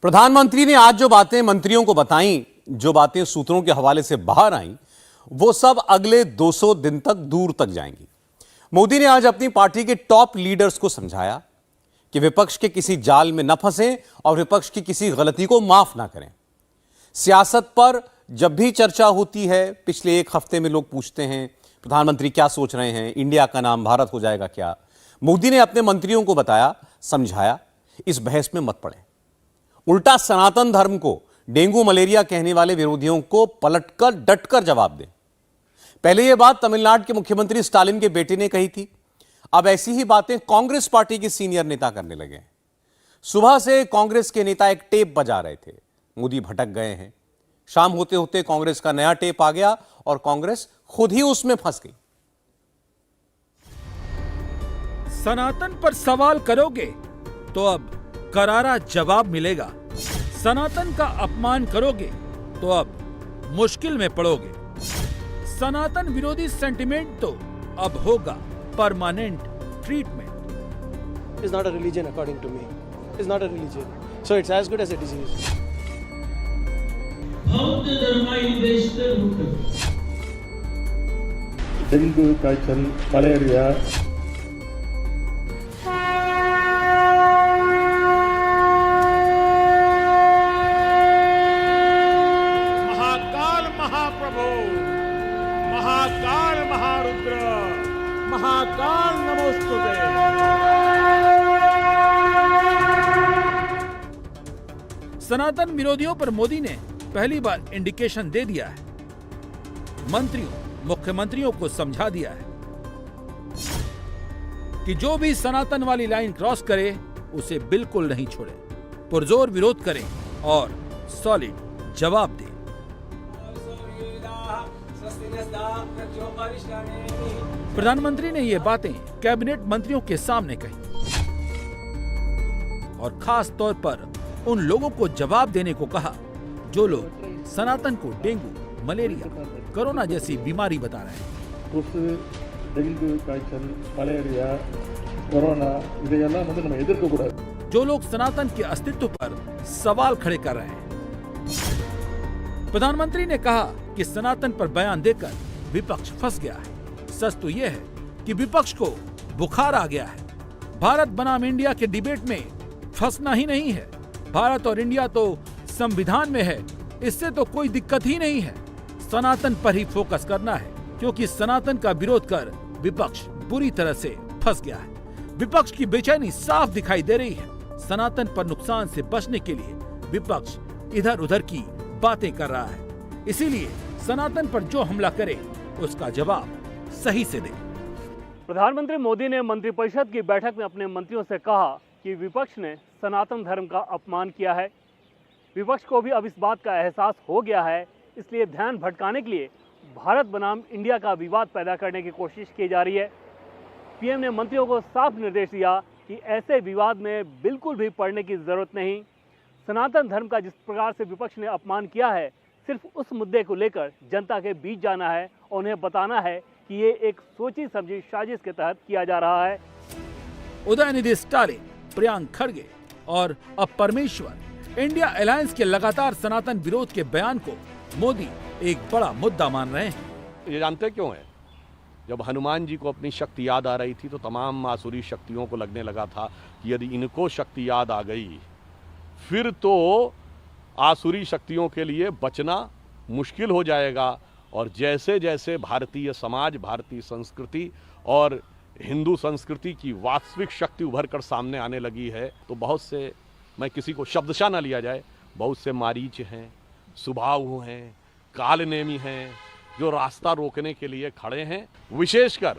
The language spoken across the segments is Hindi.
प्रधानमंत्री ने आज जो बातें मंत्रियों को बताई, जो बातें सूत्रों के हवाले से बाहर आईं, वो सब अगले 200 दिन तक दूर तक जाएंगी। मोदी ने आज अपनी पार्टी के टॉप लीडर्स को समझाया कि विपक्ष के किसी जाल में न फंसें और विपक्ष की किसी गलती को माफ ना करें। सियासत पर जब भी चर्चा होती है, पिछले एक हफ्ते में लोग पूछते हैं प्रधानमंत्री क्या सोच रहे हैं, इंडिया का नाम भारत हो जाएगा क्या। मोदी ने अपने मंत्रियों को बताया, समझाया, इस बहस में मत पड़े। उल्टा सनातन धर्म को डेंगू मलेरिया कहने वाले विरोधियों को पलटकर डटकर जवाब दें। पहले यह बात तमिलनाडु के मुख्यमंत्री स्टालिन के बेटे ने कही थी, अब ऐसी ही बातें कांग्रेस पार्टी के सीनियर नेता करने लगे हैं। सुबह से कांग्रेस के नेता एक टेप बजा रहे थे, मोदी भटक गए हैं। शाम होते होते कांग्रेस का नया टेप आ गया और कांग्रेस खुद ही उसमें फंस गई। सनातन पर सवाल करोगे तो अब करारा जवाब मिलेगा। सनातन का अपमान करोगे तो अब मुश्किल में पड़ोगे। सनातन विरोधी सेंटिमेंट तो अब होगा permanent treatment. Is not a religion according to me. Is not a religion. So it's as good as a disease. Dengue काய்ச்சல் मलेरिया महाकाल महाप्रभु, महाकाल महारुद्र, महाकाल नमोस्तुते। सनातन विरोधियों पर मोदी ने पहली बार इंडिकेशन दे दिया है। मंत्रियों, मुख्यमंत्रियों को समझा दिया है कि जो भी सनातन वाली लाइन क्रॉस करे उसे बिल्कुल नहीं छोड़े, पुरजोर विरोध करें और सॉलिड जवाब दें। प्रधानमंत्री ने ये बातें कैबिनेट मंत्रियों के सामने कही और खास तौर पर उन लोगों को जवाब देने को कहा जो लोग सनातन को डेंगू, मलेरिया, कोरोना जैसी बीमारी बता रहे हैं। கொசு डेंगू काய்ச்சல் मलेरिया कोरोना इதையெல்லாம் வந்து நம்ம எதிர்க்க கூடாது। जो लोग सनातन के अस्तित्व पर सवाल खड़े कर रहे हैं। प्रधानमंत्री ने कहा कि सनातन पर बयान देकर विपक्ष फंस गया है। सच तो यह है कि विपक्ष को बुखार आ गया है। भारत बनाम इंडिया के डिबेट में फंसना ही नहीं है। भारत और इंडिया तो संविधान में है, इससे तो कोई दिक्कत ही नहीं है। सनातन पर ही फोकस करना है, क्योंकि सनातन का विरोध कर विपक्ष बुरी तरह से फंस गया है। विपक्ष की बेचैनी साफ दिखाई दे रही है। सनातन पर नुकसान से बचने के लिए विपक्ष इधर उधर की बातें कर रहा है। इसीलिए सनातन पर जो हमला करे उसका जवाब सही से दे। प्रधानमंत्री मोदी ने मंत्रिपरिषद की बैठक में अपने मंत्रियों से कहा कि विपक्ष ने सनातन धर्म का अपमान किया है। विपक्ष को भी अब इस बात का एहसास हो गया है, इसलिए ध्यान भटकाने के लिए भारत बनाम इंडिया का विवाद पैदा करने की कोशिश की जा रही है। पीएम ने मंत्रियों को साफ निर्देश दिया कि ऐसे विवाद में बिल्कुल भी पड़ने की जरूरत नहीं। सनातन धर्म का जिस प्रकार से विपक्ष ने अपमान किया है, सिर्फ उस मुद्दे को लेकर जनता के बीच जाना है और उन्हें बताना है कि ये एक सोची समझी साजिश के तहत किया जा रहा है। उदयनिधि स्टालिन, प्रियांक खड़गे और अब परमेश्वर इंडिया अलायंस के लगातार सनातन विरोध के बयान को मोदी एक बड़ा मुद्दा मान रहे हैं। ये जानते क्यों है? जब हनुमान जी को अपनी शक्ति याद आ रही थी तो तमाम आसुरी शक्तियों को लगने लगा था कि यदि इनको शक्ति याद आ गई फिर तो आसुरी शक्तियों के लिए बचना मुश्किल हो जाएगा। और जैसे जैसे भारतीय समाज, भारतीय संस्कृति और हिंदू संस्कृति की वास्तविक शक्ति उभर कर सामने आने लगी है तो बहुत से, मैं किसी को शब्दशः न लिया जाए, बहुत से मारीच हैं, सुबाहु हैं, कालनेमी हैं जो रास्ता रोकने के लिए खड़े हैं। विशेषकर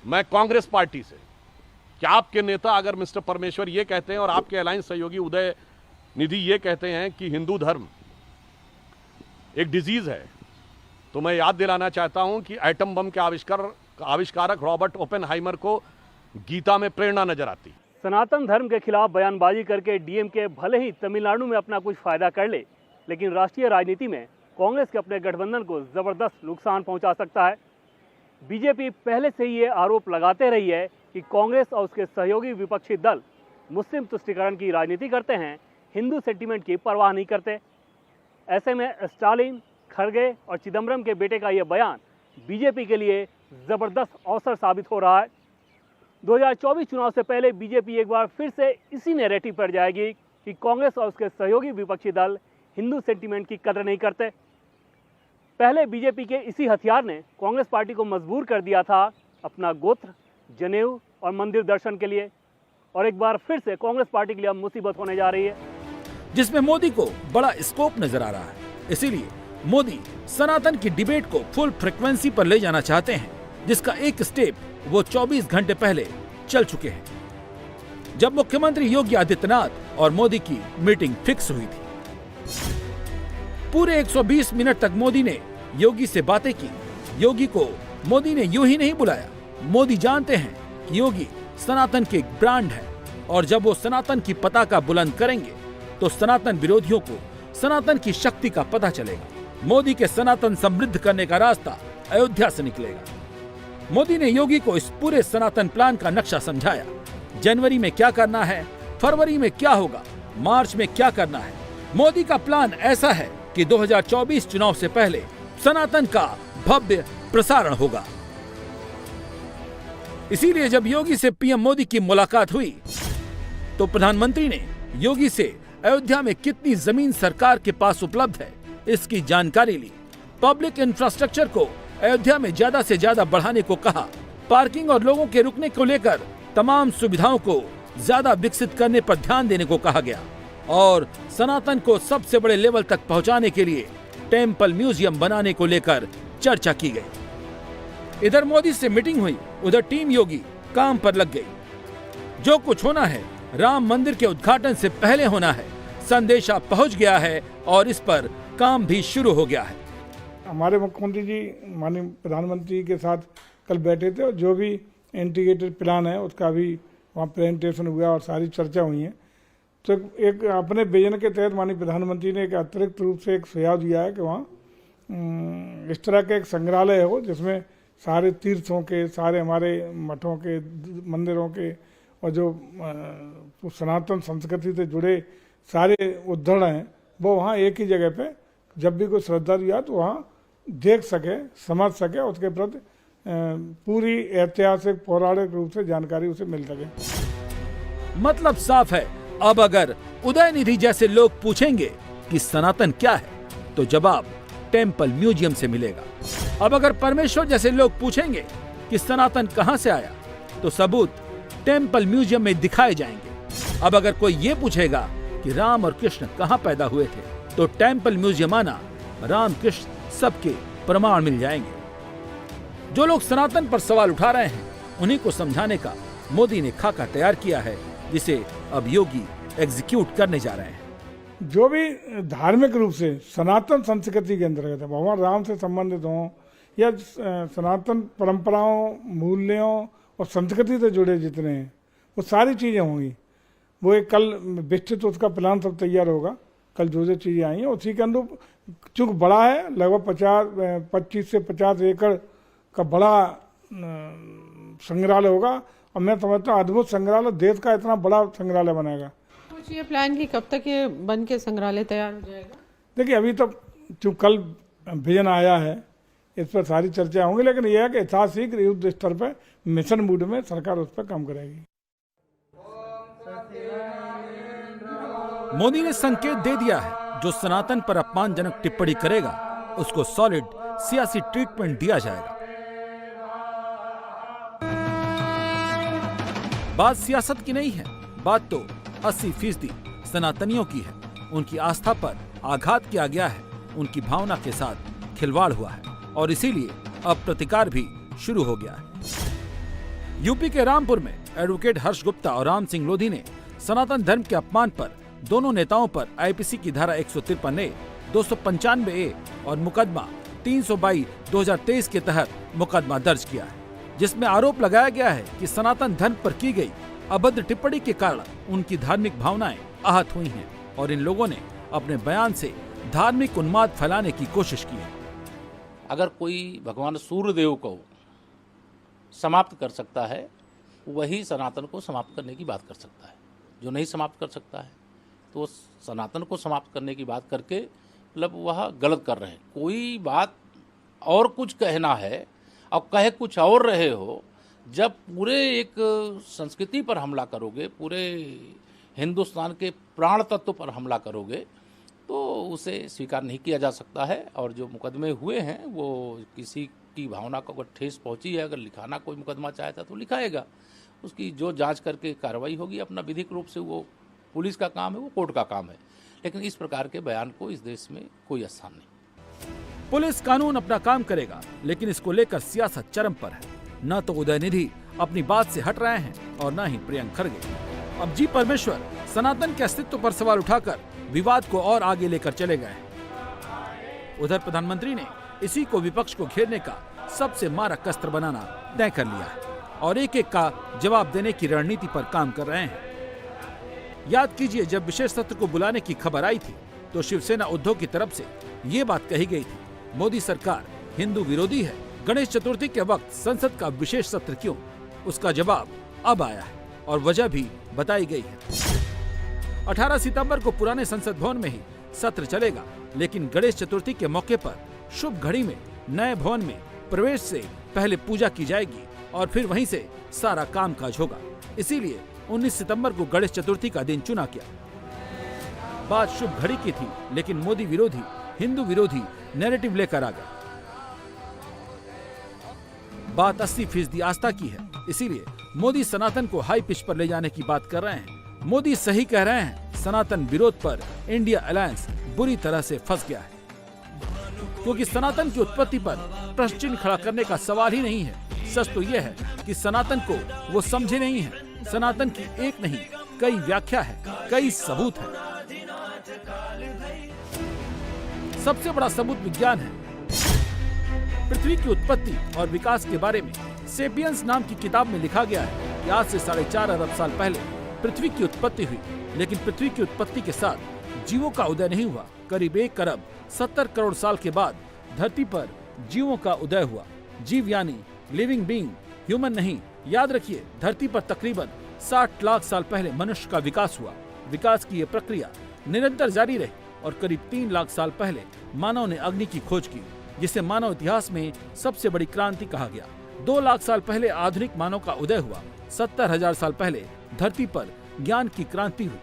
मैं कांग्रेस पार्टी से, क्या आपके नेता अगर मिस्टर परमेश्वर ये कहते हैं और आपके अलायंस सहयोगी उदय निधि ये कहते हैं कि हिंदू धर्म एक डिजीज है, तो मैं याद दिलाना चाहता हूं कि एटम बम के आविष्कारक रॉबर्ट ओपेनहाइमर को गीता में प्रेरणा नजर आती। सनातन धर्म के खिलाफ बयानबाजी करके डीएमके भले ही तमिलनाडु में अपना कुछ फायदा कर ले, लेकिन राष्ट्रीय राजनीति में कांग्रेस के अपने गठबंधन को जबरदस्त नुकसान पहुंचा सकता है। बीजेपी पहले से ही ये आरोप लगाते रही है कि कांग्रेस और उसके सहयोगी विपक्षी दल मुस्लिम तुष्टीकरण की राजनीति करते हैं, हिंदू सेंटीमेंट की परवाह नहीं करते। ऐसे में स्टालिन, खड़गे और चिदम्बरम के बेटे का यह बयान बीजेपी के लिए जबरदस्त अवसर साबित हो रहा है। 2024 चुनाव से पहले बीजेपी एक बार फिर से इसी नैरेटिव पर जाएगी कि कांग्रेस और उसके सहयोगी विपक्षी दल हिंदू सेंटीमेंट की कदर नहीं करते। पहले बीजेपी के इसी हथियार ने कांग्रेस पार्टी को मजबूर कर दिया था अपना गोत्र, जनेऊ और मंदिर दर्शन के लिए, और एक बार फिर से कांग्रेस पार्टी के लिए अब मुसीबत होने जा रही है, जिसमें मोदी को बड़ा स्कोप नजर आ रहा है। इसीलिए मोदी सनातन की डिबेट को फुल फ्रीक्वेंसी पर ले जाना चाहते हैं, जिसका एक स्टेप वो 24 घंटे पहले चल चुके हैं, जब मुख्यमंत्री योगी आदित्यनाथ और मोदी की मीटिंग फिक्स हुई थी। पूरे 120 मिनट तक मोदी ने योगी से बातें की। योगी को मोदी ने यूं ही नहीं बुलाया। मोदी जानते हैं कि योगी सनातन के एक ब्रांड है, और जब वो सनातन की पताका बुलंद करेंगे तो सनातन विरोधियों को सनातन की शक्ति का पता चलेगा। मोदी के सनातन समृद्ध करने का रास्ता अयोध्या से निकलेगा। मोदी ने योगी को इस पूरे सनातन प्लान का नक्शा समझाया। जनवरी में क्या करना है, फरवरी में क्या होगा, मार्च में क्या करना है। मोदी का प्लान ऐसा है कि 2024 चुनाव से पहले सनातन का भव्य प्रसारण होगा। इसीलिए जब योगी से पीएम मोदी की मुलाकात हुई तो प्रधानमंत्री ने योगी से अयोध्या में कितनी जमीन सरकार के पास उपलब्ध है इसकी जानकारी ली। पब्लिक इंफ्रास्ट्रक्चर को अयोध्या में ज्यादा से ज्यादा बढ़ाने को कहा। पार्किंग और लोगों के रुकने को लेकर तमाम सुविधाओं को ज्यादा विकसित करने पर ध्यान देने को कहा गया, और सनातन को सबसे बड़े लेवल तक पहुंचाने के लिए टेम्पल म्यूजियम बनाने को लेकर चर्चा की गई। इधर मोदी से मीटिंग हुई, उधर टीम योगी काम पर लग गई। जो कुछ होना है राम मंदिर के उद्घाटन से पहले होना है। संदेशा पहुंच गया है और इस पर काम भी शुरू हो गया है। हमारे मुख्यमंत्री जी माननीय प्रधानमंत्री के साथ कल बैठे थे, और जो भी इंटीग्रेटेड प्लान है उसका भी वहाँ प्रेजेंटेशन हुआ और सारी चर्चा हुई है। तो एक अपने विजन के तहत माननीय प्रधानमंत्री ने एक अतिरिक्त रूप से एक सुझाव दिया है कि वहाँ इस तरह का एक संग्रहालय हो जिसमें सारे तीर्थों के, सारे हमारे मठों के, मंदिरों के और जो सनातन संस्कृति से जुड़े सारे उद्धरण हैं वो वहाँ एक ही जगह पे जब भी कोई श्रद्धालु आए तो वहाँ देख सके, समझ सके, उसके प्रति पूरी ऐतिहासिक पौराणिक रूप से जानकारी उसे मिल सके। मतलब साफ है, अब अगर उदयनिधि जैसे लोग पूछेंगे कि सनातन क्या है तो जवाब टेम्पल म्यूजियम से मिलेगा। अब अगर परमेश्वर जैसे लोग पूछेंगे कि सनातन कहां से आया तो सबूत टेम्पल म्यूजियम में दिखाए जाएंगे। अब अगर कोई ये पूछेगा कि राम और कृष्ण कहां पैदा हुए थे तो टेम्पल म्यूजियम आना, राम कृष्ण सबके प्रमाण मिल जाएंगे। जो लोग सनातन पर सवाल उठा रहे हैं उन्हीं को समझाने का मोदी ने खाका तैयार किया है, जिसे अब योगी एग्जीक्यूट करने जा रहे हैं। जो भी धार्मिक रूप से सनातन संस्कृति के अंतर्गत है, भगवान राम से संबंधित हों या सनातन परंपराओं, मूल्यों और संस्कृति से जुड़े जितने हैं वो सारी चीज़ें होंगी। वो एक कल विस्तृत उसका प्लान सब तैयार होगा। कल जो चीज़ें आई हैं उसी के अनुरूप, चूँकि बड़ा है, लगभग 25 से 50 एकड़ का बड़ा संग्रहालय होगा, और मैं समझता हूँ अद्भुत संग्रहालय, देश का इतना बड़ा संग्रहालय बनेगा। कुछ ये प्लान कि कब तक ये बन के संग्रहालय तैयार हो जाएगा? देखिए अभी तो जो कल विजन आया है इस पर सारी चर्चा होंगी, लेकिन यह है कि यथाशीघ्र शीघ्र युद्ध स्तर पर मिशन मूड में सरकार उस पर काम करेगी। मोदी ने संकेत दे दिया है, जो सनातन पर अपमानजनक टिप्पणी करेगा उसको सॉलिड सियासी ट्रीटमेंट दिया जाएगा। बात सियासत की नहीं है, बात तो 80% सनातनियों की है। उनकी आस्था पर आघात किया गया है, उनकी भावना के साथ खिलवाड़ हुआ है, और इसीलिए अब प्रतिकार भी शुरू हो गया है। यूपी के रामपुर में एडवोकेट हर्ष गुप्ता और राम सिंह लोधी ने सनातन धर्म के अपमान पर दोनों नेताओं पर आईपीसी की धारा 153A, 295A और मुकदमा 322/2023 के तहत मुकदमा दर्ज किया है, जिसमें आरोप लगाया गया है कि सनातन धर्म पर की गई अभद्र टिप्पणी के कारण उनकी धार्मिक भावनाएं आहत हुई हैं, और इन लोगों ने अपने बयान से धार्मिक उन्माद फैलाने की कोशिश की है। अगर कोई भगवान सूर्यदेव को समाप्त कर सकता है, वही सनातन को समाप्त करने की बात कर सकता है। जो नहीं समाप्त कर सकता है तो सनातन को समाप्त करने की बात करके मतलब वह गलत कर रहे हैं। कोई बात और कुछ कहना है और कहे कुछ और रहे हो, जब पूरे एक संस्कृति पर हमला करोगे, पूरे हिंदुस्तान के प्राण तत्व पर हमला करोगे, तो उसे स्वीकार नहीं किया जा सकता है। और जो मुकदमे हुए हैं वो किसी की भावना को अगर ठेस पहुंची है, अगर लिखाना कोई मुकदमा चाहता तो लिखाएगा, उसकी जो जांच करके कार्रवाई होगी, अपना विधिक रूप से वो पुलिस का काम है, वो कोर्ट का काम है। लेकिन इस प्रकार के बयान को इस देश में कोई स्थान नहीं। पुलिस कानून अपना काम करेगा, लेकिन इसको लेकर सियासत चरम पर है। न तो उदयनिधि अपनी बात से हट रहे हैं और न ही प्रियंक खड़गे। अब जी परमेश्वर सनातन के अस्तित्व पर सवाल उठाकर विवाद को और आगे लेकर चले गए हैं। उधर प्रधानमंत्री ने इसी को विपक्ष को घेरने का सबसे मारक अस्त्र बनाना तय कर लिया है और एक एक का जवाब देने की रणनीति पर काम कर रहे हैं। याद कीजिए, जब विशेष सत्र को बुलाने की खबर आई थी तो शिवसेना उद्धव की तरफ से ये बात कही गई थी, मोदी सरकार हिंदू विरोधी है, गणेश चतुर्थी के वक्त संसद का विशेष सत्र क्यों? उसका जवाब अब आया है और वजह भी बताई गई है। 18 सितंबर को पुराने संसद भवन में ही सत्र चलेगा, लेकिन गणेश चतुर्थी के मौके पर शुभ घड़ी में नए भवन में प्रवेश से पहले पूजा की जाएगी और फिर वहीं से सारा कामकाज होगा। इसीलिए 19 सितंबर को गणेश चतुर्थी का दिन चुना गया। बात शुभ घड़ी की थी, लेकिन मोदी विरोधी, हिंदू विरोधी नैरेटिव लेकर आ गए। बात 80% आस्था की है, इसीलिए मोदी सनातन को हाई पिच पर ले जाने की बात कर रहे हैं। मोदी सही कह रहे हैं, सनातन विरोध पर इंडिया अलायंस बुरी तरह से फंस गया है, क्योंकि सनातन की उत्पत्ति पर प्रश्न चिन्ह खड़ा करने का सवाल ही नहीं है। सच तो यह है कि सनातन को वो समझे नहीं है। सनातन की एक नहीं कई व्याख्या है, कई सबूत है। सबसे बड़ा सबूत विज्ञान है। पृथ्वी की उत्पत्ति और विकास के बारे में सेपियंस नाम की किताब में लिखा गया है कि आज से 4.5 अरब साल पहले पृथ्वी की उत्पत्ति हुई, लेकिन पृथ्वी की उत्पत्ति के साथ जीवों का उदय नहीं हुआ। करीब 1 अरब 70 करोड़ साल के बाद धरती पर जीवों का उदय हुआ। जीव यानी लिविंग बीइंग, ह्यूमन नहीं। याद रखिए, धरती पर तकरीबन 60 लाख साल पहले मनुष्य का विकास हुआ। विकास की यह प्रक्रिया निरंतर जारी रही और करीब 3 लाख साल पहले मानव ने अग्नि की खोज की, जिसे मानव इतिहास में सबसे बड़ी क्रांति कहा गया। 2 लाख साल पहले आधुनिक मानव का उदय हुआ। 70,000 साल पहले धरती पर ज्ञान की क्रांति हुई।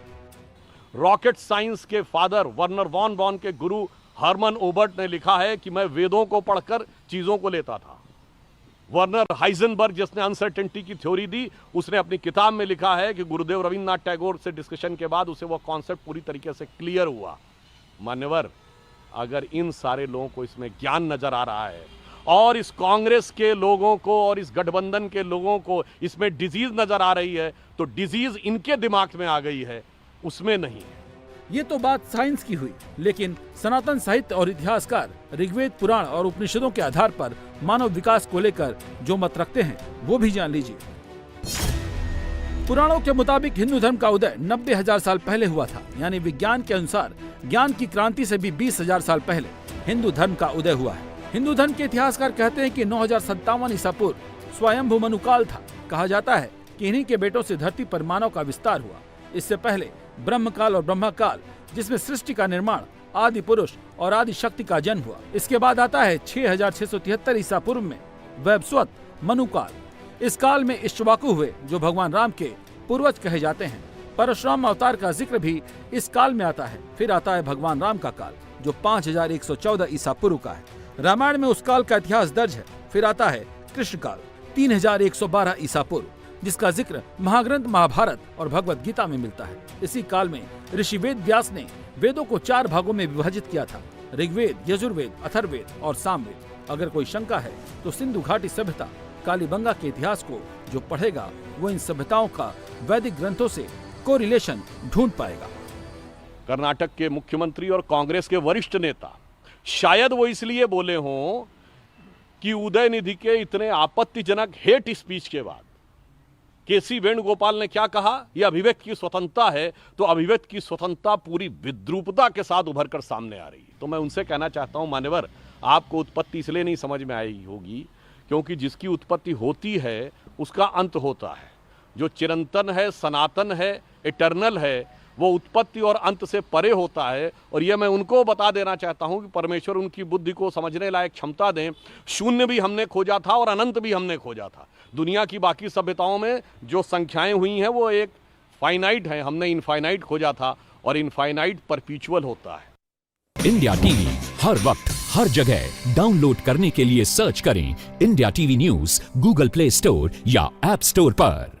रॉकेट साइंस के फादर वर्नर वॉन बॉर्न के गुरु हर्मन ओबर्ट ने लिखा है कि मैं वेदों को पढ़कर चीजों को लेता था। वर्नर हाइजेनबर्ग, जिसने अनसर्टेनिटी की थ्योरी दी, उसने अपनी किताब में लिखा है कि गुरुदेव रविन्द्रनाथ टैगोर से डिस्कशन के बाद उसे वो कॉन्सेप्ट पूरी तरीके से क्लियर हुआ। मान्यवर, अगर इन सारे लोगों को इसमें ज्ञान नजर आ रहा है और इस कांग्रेस के लोगों को और इस गठबंधन के लोगों को इसमें डिजीज नजर आ रही है, तो डिजीज इनके दिमाग में आ गई है, उसमें नहीं है। ये तो बात साइंस की हुई, लेकिन सनातन साहित्य और इतिहासकार ऋग्वेद, पुराण और उपनिषदों के आधार पर मानव विकास को लेकर जो मत रखते हैं वो भी जान लीजिए। पुराणों के मुताबिक हिंदू धर्म का उदय 90,000 साल पहले हुआ था, यानी विज्ञान के अनुसार ज्ञान की क्रांति से भी 20,000 साल पहले हिंदू धर्म का उदय हुआ है। हिंदू धर्म के इतिहासकार कहते हैं कि 9057 ईसा पूर्व स्वयंभू मनुकाल था। कहा जाता है कि इन्हीं के बेटों से धरती पर मानव का विस्तार हुआ। इससे पहले ब्रह्मकाल और ब्रह्मकाल, जिसमें सृष्टि का निर्माण, आदि पुरुष और आदि शक्ति का जन्म हुआ। इसके बाद आता है 6673 ईसा पूर्व में वैवस्वत मनुकाल। इस काल में इक्ष्वाकु हुए, जो भगवान राम के पूर्वज कहे जाते हैं। परशुराम अवतार का जिक्र भी इस काल में आता है। फिर आता है भगवान राम का काल, जो 5114 ईसा पूर्व का है। रामायण में उस काल का इतिहास दर्ज है। फिर आता है कृष्ण काल, 3112 ईसा पूर्व, जिसका जिक्र महाग्रंथ महाभारत और भगवत गीता में मिलता है। इसी काल में ऋषि वेद व्यास ने वेदों को 4 भागों में विभाजित किया था: ऋग्वेद, यजुर्वेद, अथर्ववेद और सामवेद। अगर कोई शंका है तो सिंधु घाटी सभ्यता, कालीबंगा के इतिहास को जो पढ़ेगा वो इन सभ्यताओं का वैदिक ग्रंथों से कोरिलेशन ढूंढ पाएगा। कर्नाटक के मुख्यमंत्री और कांग्रेस के वरिष्ठ नेता शायद वो इसलिए बोले हों कि उदयनिधि के इतने आपत्तिजनक हेट स्पीच के बाद केसी वेणुगोपाल ने क्या कहा, यह अभिव्यक्ति की स्वतंत्रता है, तो अभिव्यक्ति की स्वतंत्रता पूरी विद्रूपता के साथ उभर कर सामने आ रही है। तो मैं उनसे कहना चाहता हूं, मान्यवर, आपको उत्पत्ति इसलिए नहीं समझ में आई होगी क्योंकि जिसकी उत्पत्ति होती है उसका अंत होता है। जो चिरंतन है, सनातन है, इटर्नल है, वो उत्पत्ति और अंत से परे होता है। और ये मैं उनको बता देना चाहता हूँ कि परमेश्वर उनकी बुद्धि को समझने लायक क्षमता दें। शून्य भी हमने खोजा था और अनंत भी हमने खोजा था। दुनिया की बाकी सभ्यताओं में जो संख्याएं हुई हैं वो एक फाइनाइट है, हमने इनफाइनाइट खोजा था और इनफाइनाइट परपीचुअल होता है। इंडिया टीवी हर वक्त हर जगह डाउनलोड करने के लिए सर्च करें India TV news Google play store या ऐप स्टोर पर।